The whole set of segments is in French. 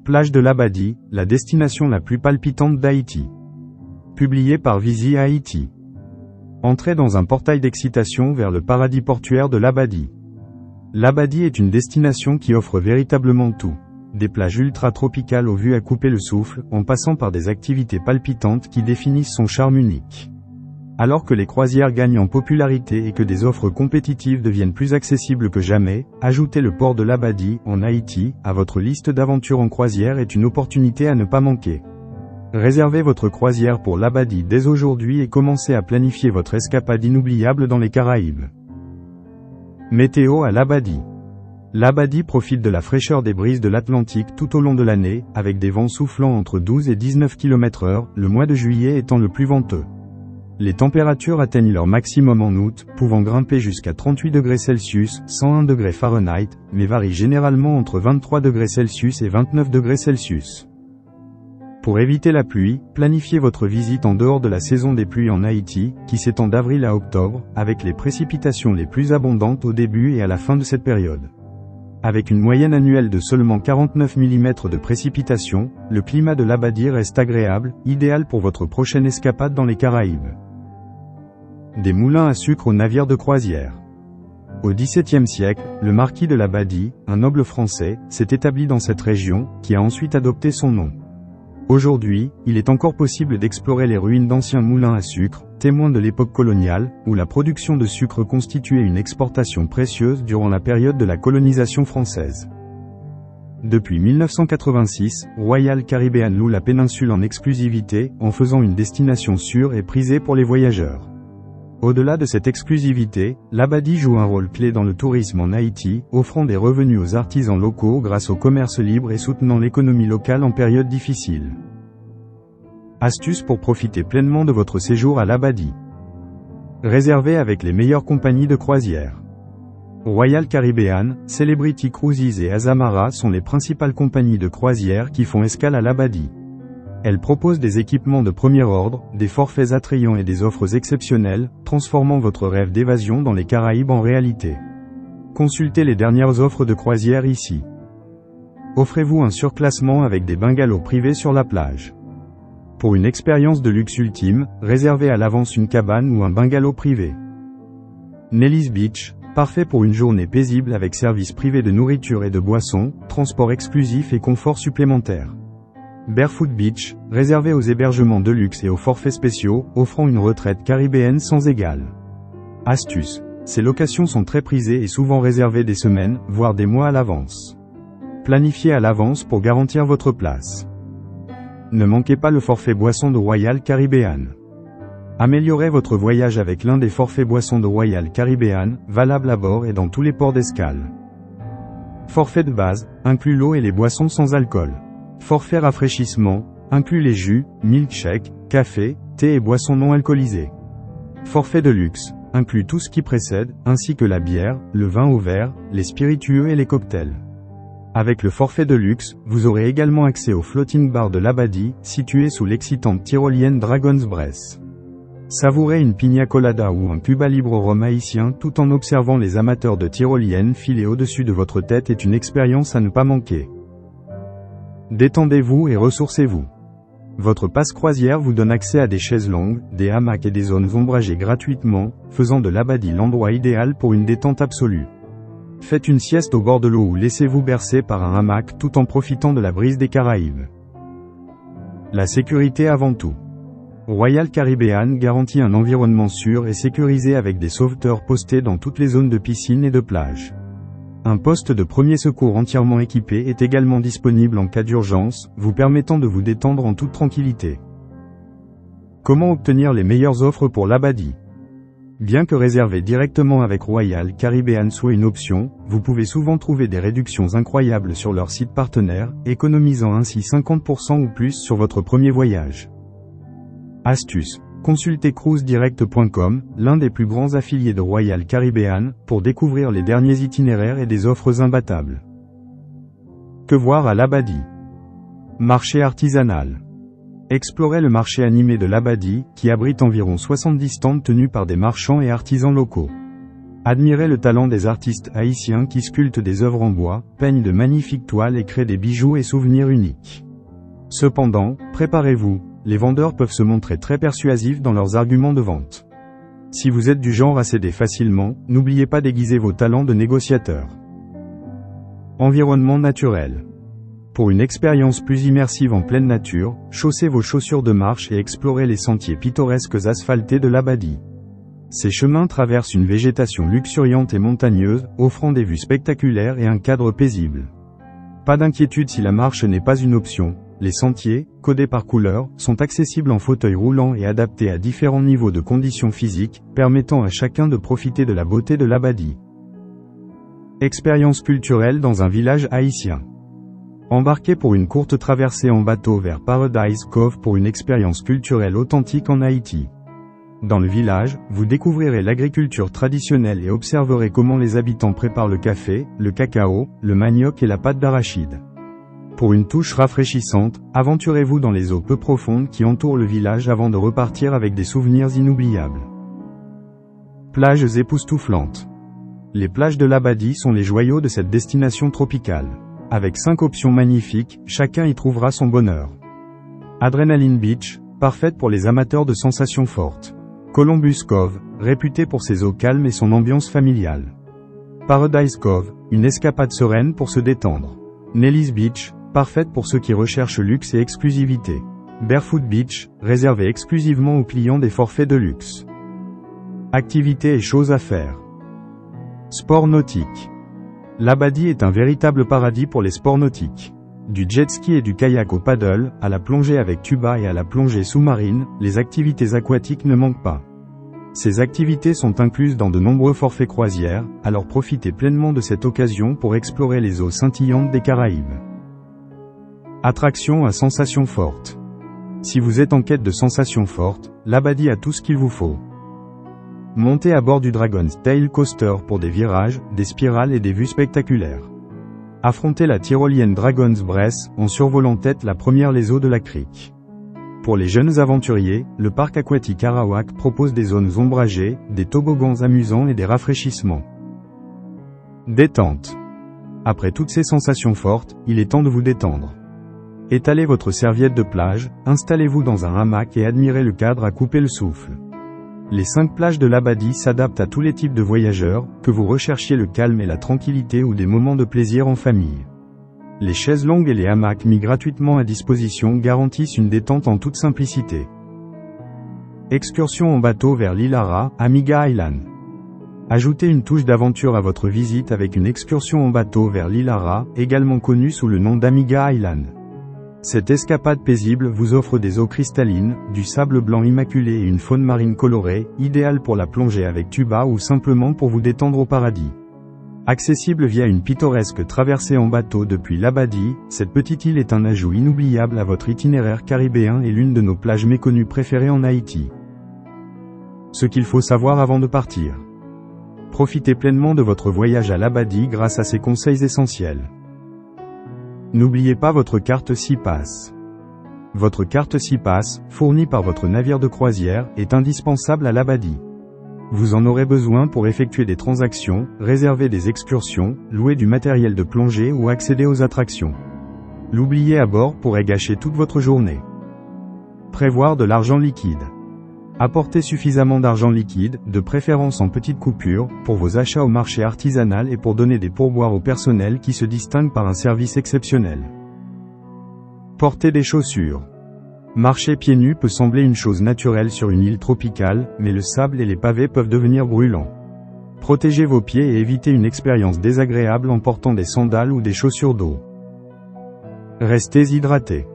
Plage de Labadi, la destination la plus palpitante d'Haïti. Publié par Visi Haïti. Entrez dans un portail d'excitation vers le paradis portuaire de Labadi. Labadi est une destination qui offre véritablement tout. Des plages ultra-tropicales aux vues à couper le souffle, en passant par des activités palpitantes qui définissent son charme unique. Alors que les croisières gagnent en popularité et que des offres compétitives deviennent plus accessibles que jamais, ajouter le port de Labadi, en Haïti, à votre liste d'aventures en croisière est une opportunité à ne pas manquer. Réservez votre croisière pour Labadi dès aujourd'hui et commencez à planifier votre escapade inoubliable dans les Caraïbes. Météo à Labadi. Labadi profite de la fraîcheur des brises de l'Atlantique tout au long de l'année, avec des vents soufflant entre 12 et 19 km/h, le mois de juillet étant le plus venteux. Les températures atteignent leur maximum en août, pouvant grimper jusqu'à 38 degrés Celsius, 101 degrés Fahrenheit, mais varient généralement entre 23 degrés Celsius et 29 degrés Celsius. Pour éviter la pluie, planifiez votre visite en dehors de la saison des pluies en Haïti, qui s'étend d'avril à octobre, avec les précipitations les plus abondantes au début et à la fin de cette période. Avec une moyenne annuelle de seulement 49 mm de précipitations, le climat de Labadi reste agréable, idéal pour votre prochaine escapade dans les Caraïbes. Des moulins à sucre aux navires de croisière. Au XVIIe siècle, le marquis de Labadi, un noble français, s'est établi dans cette région, qui a ensuite adopté son nom. Aujourd'hui, il est encore possible d'explorer les ruines d'anciens moulins à sucre, témoins de l'époque coloniale, où la production de sucre constituait une exportation précieuse durant la période de la colonisation française. Depuis 1986, Royal Caribbean loue la péninsule en exclusivité, en faisant une destination sûre et prisée pour les voyageurs. Au-delà de cette exclusivité, Labadi joue un rôle clé dans le tourisme en Haïti, offrant des revenus aux artisans locaux grâce au commerce libre et soutenant l'économie locale en période difficile. Astuces pour profiter pleinement de votre séjour à Labadi. Réservez avec les meilleures compagnies de croisière. Royal Caribbean, Celebrity Cruises et Azamara sont les principales compagnies de croisière qui font escale à Labadi. Elles proposent des équipements de premier ordre, des forfaits attrayants et des offres exceptionnelles, transformant votre rêve d'évasion dans les Caraïbes en réalité. Consultez les dernières offres de croisière ici. Offrez-vous un surclassement avec des bungalows privés sur la plage. Pour une expérience de luxe ultime, réservez à l'avance une cabane ou un bungalow privé. Nelly's Beach, parfait pour une journée paisible avec service privé de nourriture et de boissons, transport exclusif et confort supplémentaire. Barefoot Beach, réservé aux hébergements de luxe et aux forfaits spéciaux, offrant une retraite caribéenne sans égale. Astuce. Ces locations sont très prisées et souvent réservées des semaines, voire des mois à l'avance. Planifiez à l'avance pour garantir votre place. Ne manquez pas le forfait boisson de Royal Caribbean. Améliorez votre voyage avec l'un des forfaits boissons de Royal Caribbean, valable à bord et dans tous les ports d'escale. Forfait de base, inclut l'eau et les boissons sans alcool. Forfait rafraîchissement, inclut les jus, milkshakes, café, thé et boissons non alcoolisées. Forfait de luxe, inclut tout ce qui précède, ainsi que la bière, le vin au verre, les spiritueux et les cocktails. Avec le forfait de luxe, vous aurez également accès au floating bar de Labadi, situé sous l'excitante tyrolienne Dragon's Breath. Savourez une pina colada ou un Cuba Libre rhum haïtien tout en observant les amateurs de tyroliennes filer au-dessus de votre tête est une expérience à ne pas manquer. Détendez-vous et ressourcez-vous. Votre passe croisière vous donne accès à des chaises longues, des hamacs et des zones ombragées gratuitement, faisant de Labadi l'endroit idéal pour une détente absolue. Faites une sieste au bord de l'eau ou laissez-vous bercer par un hamac tout en profitant de la brise des Caraïbes. La sécurité avant tout. Royal Caribbean garantit un environnement sûr et sécurisé avec des sauveteurs postés dans toutes les zones de piscine et de plage. Un poste de premier secours entièrement équipé est également disponible en cas d'urgence, vous permettant de vous détendre en toute tranquillité. Comment obtenir les meilleures offres pour Labadi? Bien que réserver directement avec Royal Caribbean soit une option, vous pouvez souvent trouver des réductions incroyables sur leur site partenaire, économisant ainsi 50% ou plus sur votre premier voyage. Astuce. Consultez cruisedirect.com, l'un des plus grands affiliés de Royal Caribbean, pour découvrir les derniers itinéraires et des offres imbattables. Que voir à Labadi? Marché artisanal. Explorez le marché animé de Labadi, qui abrite environ 70 stands tenus par des marchands et artisans locaux. Admirez le talent des artistes haïtiens qui sculptent des œuvres en bois, peignent de magnifiques toiles et créent des bijoux et souvenirs uniques. Cependant, préparez-vous, les vendeurs peuvent se montrer très persuasifs dans leurs arguments de vente. Si vous êtes du genre à céder facilement, n'oubliez pas d'aiguiser vos talents de négociateur. Environnement naturel. Pour une expérience plus immersive en pleine nature, chaussez vos chaussures de marche et explorez les sentiers pittoresques asphaltés de l'Abadie. Ces chemins traversent une végétation luxuriante et montagneuse, offrant des vues spectaculaires et un cadre paisible. Pas d'inquiétude si la marche n'est pas une option, les sentiers, codés par couleur, sont accessibles en fauteuil roulant et adaptés à différents niveaux de conditions physiques, permettant à chacun de profiter de la beauté de l'Abadie. Expérience culturelle dans un village haïtien. Embarquez pour une courte traversée en bateau vers Paradise Cove pour une expérience culturelle authentique en Haïti. Dans le village, vous découvrirez l'agriculture traditionnelle et observerez comment les habitants préparent le café, le cacao, le manioc et la pâte d'arachide. Pour une touche rafraîchissante, aventurez-vous dans les eaux peu profondes qui entourent le village avant de repartir avec des souvenirs inoubliables. Plages époustouflantes. Les plages de l'Abadie sont les joyaux de cette destination tropicale. Avec 5 options magnifiques, chacun y trouvera son bonheur. Adrenaline Beach, parfaite pour les amateurs de sensations fortes. Columbus Cove, réputé pour ses eaux calmes et son ambiance familiale. Paradise Cove, une escapade sereine pour se détendre. Nelly's Beach, parfaite pour ceux qui recherchent luxe et exclusivité. Barefoot Beach, réservé exclusivement aux clients des forfaits de luxe. Activités et choses à faire. Sport nautique. L'Abadie est un véritable paradis pour les sports nautiques. Du jet ski et du kayak au paddle, à la plongée avec tuba et à la plongée sous-marine, les activités aquatiques ne manquent pas. Ces activités sont incluses dans de nombreux forfaits croisières, alors profitez pleinement de cette occasion pour explorer les eaux scintillantes des Caraïbes. Attractions à sensations fortes. Si vous êtes en quête de sensations fortes, l'Abadie a tout ce qu'il vous faut. Montez à bord du Dragon's Tail Coaster pour des virages, des spirales et des vues spectaculaires. Affrontez la tyrolienne Dragon's Breath en survolant tête la première les eaux de la crique. Pour les jeunes aventuriers, le parc aquatique Arawak propose des zones ombragées, des toboggans amusants et des rafraîchissements. Détente. Après toutes ces sensations fortes, il est temps de vous détendre. Étalez votre serviette de plage, installez-vous dans un hamac et admirez le cadre à couper le souffle. Les 5 plages de l'Abadie s'adaptent à tous les types de voyageurs, que vous recherchiez le calme et la tranquillité ou des moments de plaisir en famille. Les chaises longues et les hamacs mis gratuitement à disposition garantissent une détente en toute simplicité. Excursion en bateau vers l'île Ara, Amiga Island. Ajoutez une touche d'aventure à votre visite avec une excursion en bateau vers l'île Ara, également connue sous le nom d'Amiga Island. Cette escapade paisible vous offre des eaux cristallines, du sable blanc immaculé et une faune marine colorée, idéale pour la plongée avec tuba ou simplement pour vous détendre au paradis. Accessible via une pittoresque traversée en bateau depuis l'Abadie, cette petite île est un ajout inoubliable à votre itinéraire caribéen et l'une de nos plages méconnues préférées en Haïti. Ce qu'il faut savoir avant de partir. Profitez pleinement de votre voyage à l'Abadie grâce à ces conseils essentiels. N'oubliez pas votre carte SeaPass. Votre carte SeaPass, fournie par votre navire de croisière, est indispensable à l'Abadie. Vous en aurez besoin pour effectuer des transactions, réserver des excursions, louer du matériel de plongée ou accéder aux attractions. L'oublier à bord pourrait gâcher toute votre journée. Prévoir de l'argent liquide. Apportez suffisamment d'argent liquide, de préférence en petites coupures, pour vos achats au marché artisanal et pour donner des pourboires au personnel qui se distingue par un service exceptionnel. Portez des chaussures. Marcher pieds nus peut sembler une chose naturelle sur une île tropicale, mais le sable et les pavés peuvent devenir brûlants. Protégez vos pieds et évitez une expérience désagréable en portant des sandales ou des chaussures d'eau. Restez hydratés.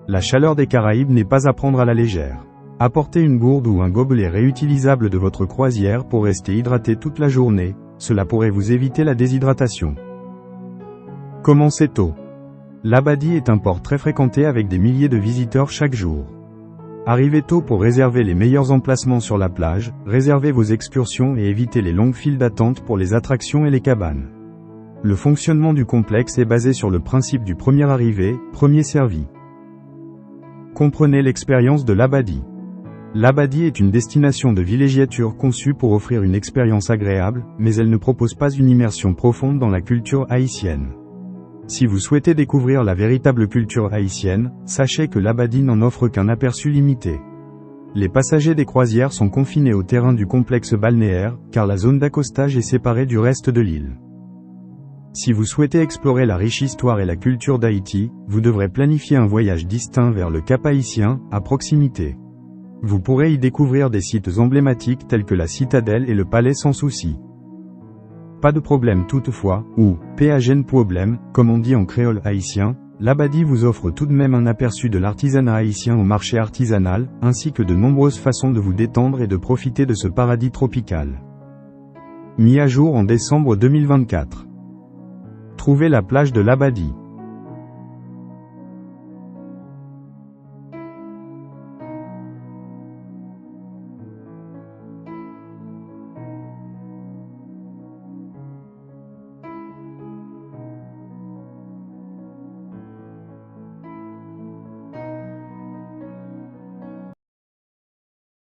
La chaleur des Caraïbes n'est pas à prendre à la légère. Apportez une gourde ou un gobelet réutilisable de votre croisière pour rester hydraté toute la journée, cela pourrait vous éviter la déshydratation. Commencez tôt. L'Abadie est un port très fréquenté avec des milliers de visiteurs chaque jour. Arrivez tôt pour réserver les meilleurs emplacements sur la plage, réservez vos excursions et évitez les longues files d'attente pour les attractions et les cabanes. Le fonctionnement du complexe est basé sur le principe du premier arrivé, premier servi. Comprenez l'expérience de l'Abadie. Labadie est une destination de villégiature conçue pour offrir une expérience agréable, mais elle ne propose pas une immersion profonde dans la culture haïtienne. Si vous souhaitez découvrir la véritable culture haïtienne, sachez que Labadie n'en offre qu'un aperçu limité. Les passagers des croisières sont confinés au terrain du complexe balnéaire, car la zone d'accostage est séparée du reste de l'île. Si vous souhaitez explorer la riche histoire et la culture d'Haïti, vous devrez planifier un voyage distinct vers le Cap Haïtien, à proximité. Vous pourrez y découvrir des sites emblématiques tels que la citadelle et le palais sans souci. Pas de problème toutefois, ou « péagène problème », comme on dit en créole haïtien, Labadie vous offre tout de même un aperçu de l'artisanat haïtien au marché artisanal, ainsi que de nombreuses façons de vous détendre et de profiter de ce paradis tropical. Mis à jour en décembre 2024. Trouvez la plage de Labadie.